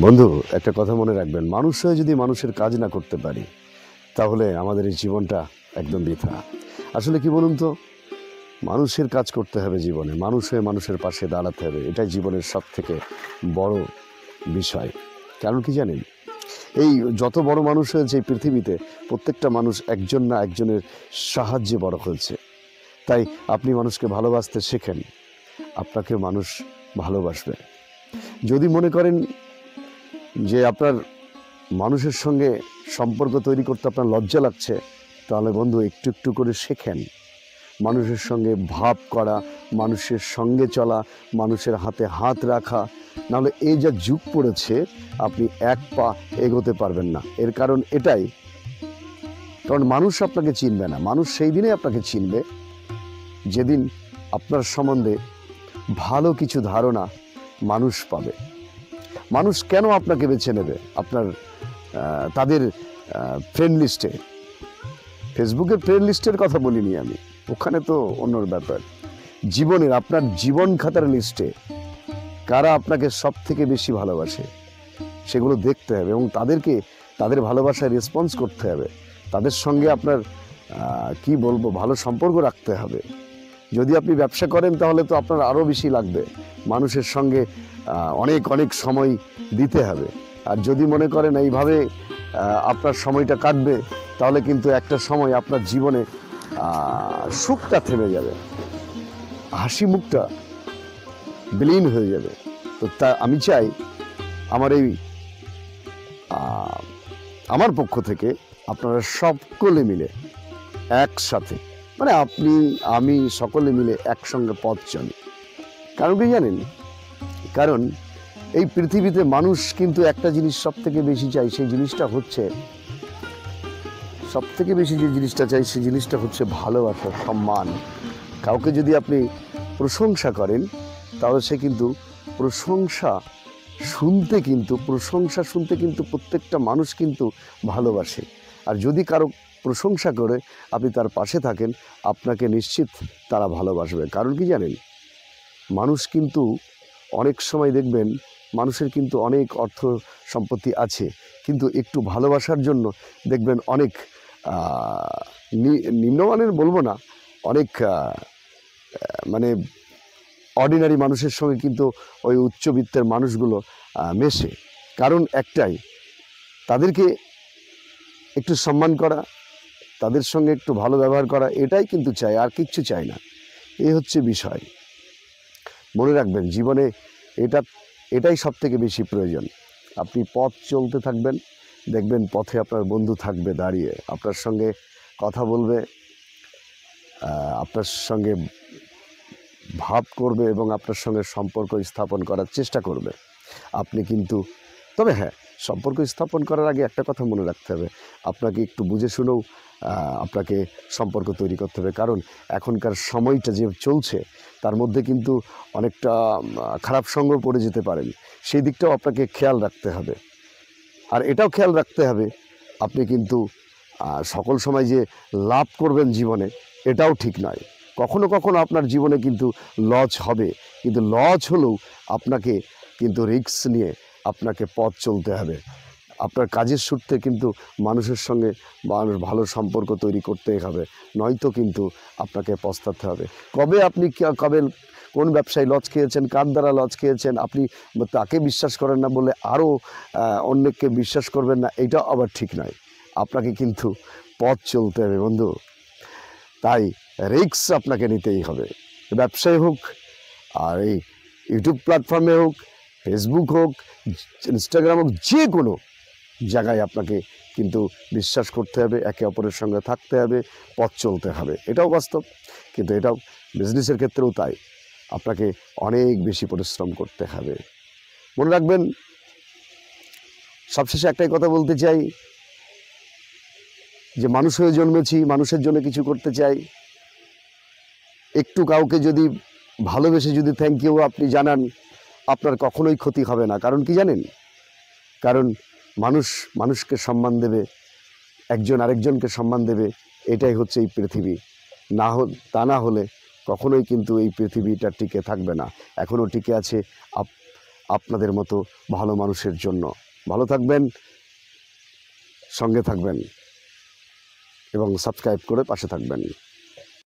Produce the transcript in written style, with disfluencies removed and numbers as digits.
বন্ধু, একটা কথা মনে রাখবেন, মানুষ হয়ে যদি মানুষের কাজ না করতে পারি তাহলে আমাদের এই জীবনটা একদম বৃথা। আসলে কি বলুন তো, মানুষের কাজ করতে হবে জীবনে, মানুষ হয়ে মানুষের পাশে দাঁড়াতে হবে, এটাই জীবনের সব থেকে বড় বিষয়। কারণ কি জানেন, এই যত বড় মানুষ হয়েছে এই পৃথিবীতে, প্রত্যেকটা মানুষ একজন না একজনের সাহায্যে বড় হয়েছে। তাই আপনি মানুষকে ভালোবাসতে শেখেন, আপনাকে মানুষ ভালোবাসবে। যদি মনে করেন যে আপনার মানুষের সঙ্গে সম্পর্ক তৈরি করতে আপনার লজ্জা লাগছে, তাহলে বন্ধু একটু একটু করে শেখেন মানুষের সঙ্গে ভাব করা, মানুষের সঙ্গে চলা, মানুষের হাতে হাত রাখা। নাহলে এই যা যুগ পড়েছে, আপনি এক পা এগোতে পারবেন না। এর কারণ এটাই, কারণ মানুষ আপনাকে চিনবে না। মানুষ সেই দিনে আপনাকে চিনবে যেদিন আপনার সম্বন্ধে ভালো কিছু ধারণা মানুষ পাবে। মানুষ কেন আপনাকে বেছে নেবে আপনার তাদের ফ্রেন্ড লিস্টে? ফেসবুকের ফ্রেন্ড লিস্টের কথা বলিনি আমি, ওখানে তো অন্য ব্যাপার। জীবনের, আপনার জীবন খাতার লিস্টে কারা আপনাকে সব থেকে বেশি ভালোবাসে সেগুলো দেখতে হবে এবং তাদের ভালোবাসায় রেসপন্স করতে হবে। তাদের সঙ্গে আপনার কি বলবো, ভালো সম্পর্ক রাখতে হবে। যদি আপনি ব্যবসা করেন তাহলে তো আপনার আরও বেশি লাগবে, মানুষের সঙ্গে অনেক অনেক সময় দিতে হবে। আর যদি মনে করেন এইভাবে আপনার সময়টা কাটবে, তাহলে কিন্তু একটা সময় আপনার জীবনে সুখটা থেমে যাবে, হাসি মুখটা বিলীন হয়ে যাবে। তো তা আমি চাই আমার পক্ষ থেকে আপনারা সকলে মিলে একসাথে, মানে আপনি আমি সকলে মিলে একসঙ্গে পথ চলি। কারণ কি জানেন, কারণ এই পৃথিবীতে মানুষ কিন্তু একটা জিনিস সব থেকে বেশি চাই, সেই জিনিসটা হচ্ছে সেই জিনিসটা হচ্ছে ভালোবাসা, সম্মান। কাউকে যদি আপনি প্রশংসা করেন, তাহলে সে কিন্তু প্রশংসা শুনতে কিন্তু প্রত্যেকটা মানুষ কিন্তু ভালোবাসে। আর যদি কারো প্রশংসা করে আপনি তার পাশে থাকেন, আপনাকে নিশ্চিত তারা ভালোবাসবে। কারণ কি জানেন, মানুষ কিন্তু অনেক সময় দেখবেন, মানুষের কিন্তু অনেক অর্থ সম্পত্তি আছে, কিন্তু একটু ভালোবাসার জন্য দেখবেন অনেক নিম্নমানের বলবো না, অনেক মানে অর্ডিনারি মানুষের সঙ্গে কিন্তু ওই উচ্চবিত্তের মানুষগুলো মেশে। কারণ একটাই, তাদেরকে একটু সম্মান করা, তাদের সঙ্গে একটু ভালো ব্যবহার করা, এটাই কিন্তু চাই, আর কিচ্ছু চাই না। এই হচ্ছে বিষয়। মনে রাখবেন, জীবনে এটাই সব থেকে বেশি প্রয়োজন। আপনি পথ চলতে থাকবেন, দেখবেন পথে আপনার বন্ধু থাকবে দাঁড়িয়ে, আপনার সঙ্গে কথা বলবে, আপনার সঙ্গে ভাব করবে এবং আপনার সঙ্গে সম্পর্ক স্থাপন করার চেষ্টা করবে। আপনি কিন্তু, তবে হ্যাঁ, সম্পর্ক স্থাপন করার আগে একটা কথা মনে রাখতে হবে, আপনাকে একটু বুঝে শুনেও আপনাকে সম্পর্ক তৈরি করতে হবে। কারণ এখনকার সময়টা যে চলছে, তার মধ্যে কিন্তু অনেকটা খারাপ সঙ্গ পড়ে যেতে পারেন, সেই দিকটাও আপনাকে খেয়াল রাখতে হবে। আর এটাও খেয়াল রাখতে হবে, আপনি কিন্তু সকল সময় যে লাভ করবেন জীবনে, এটাও ঠিক নয়। কখনো কখনো আপনার জীবনে কিন্তু লস হবে, কিন্তু লস হলেও আপনাকে কিন্তু রিস্ক নিয়ে আপনাকে পথ চলতে হবে। আপনার কাজের সূত্রে কিন্তু মানুষের সঙ্গে ভালো সম্পর্ক তৈরি করতেই হবে, নয়তো কিন্তু আপনাকে পস্তাতে হবে। কবে কোন ব্যবসায় লস খেয়েছেন, কার দ্বারা লস খেয়েছেন, আপনি তাকে বিশ্বাস করেন না বলে আরও অন্যকে বিশ্বাস করবেন না, এটাও আবার ঠিক নয়। আপনাকে কিন্তু পথ চলতে হবে বন্ধু। তাই রিস্ক আপনাকে নিতেই হবে, ব্যবসায় হোক, আর এই ইউটিউব প্ল্যাটফর্মে হোক, ফেসবুক হোক, ইনস্টাগ্রাম হোক, যে কোনো জায়গায় আপনাকে কিন্তু বিশ্বাস করতে হবে, একে অপরের সঙ্গে থাকতে হবে, পথ চলতে হবে। এটাও বাস্তব, কিন্তু এটাও বিজনেসের ক্ষেত্রেও তাই, আপনাকে অনেক বেশি পরিশ্রম করতে হবে। মনে রাখবেন, সবশেষে একটাই কথা বলতে চাই, যে মানুষ হয়ে জন্মেছি, মানুষের জন্য কিছু করতে চাই। একটু কাউকে যদি ভালোবেসে যদি থ্যাংক ইউ আপনি জানান, আপনার কখনোই ক্ষতি হবে না। কারণ কি জানেন, কারণ মানুষকে সম্মান দেবে, একজন আরেকজনকে সম্মান দেবে, এটাই হচ্ছে এই পৃথিবী। তা না হলে কখনোই কিন্তু এই পৃথিবীটা টিকে থাকবে না। এখনও টিকে আছে আপনাদের মতো ভালো মানুষের জন্য। ভালো থাকবেন, সঙ্গে থাকবেন এবং সাবস্ক্রাইব করে পাশে থাকবেন।